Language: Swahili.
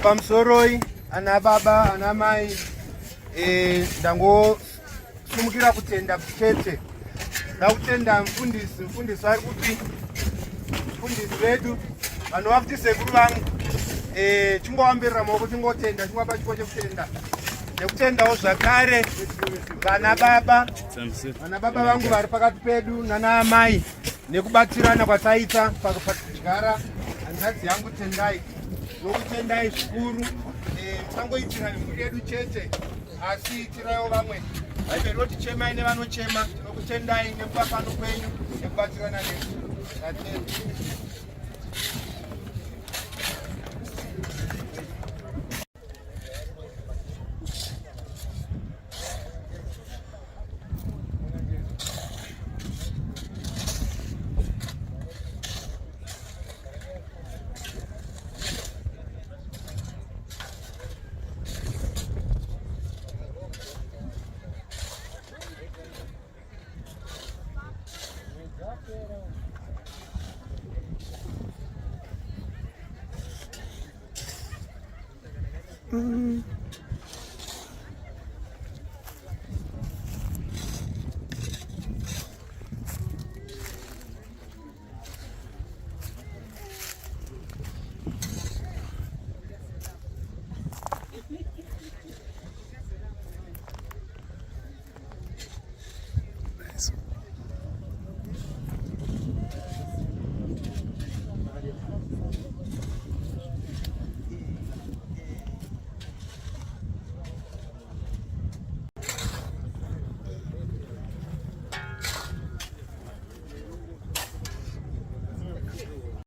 Pamsoroi, ana baba, ana mai, ndango sumukira kutenda chete. Ndakutenda mfundisi ari kupi, mfundisi wedu, vanovafti sekuru vangu. Chingowambirira maoko chingotenda, chingwapa chiko chekutenda. Nekutendawo zvakare vana baba vangu vari pakati pedu nana amai nekubatirana kwataita pakudyara hanzvadzi yangu Tendai. Nokutendai zvikuru, musangoitira mhuri yedu chete asi itirawo vamwe. Bhaibheri roti chemai nevanochema. Tinokutendai nekuva pano kwenyu nekubatirana nesu.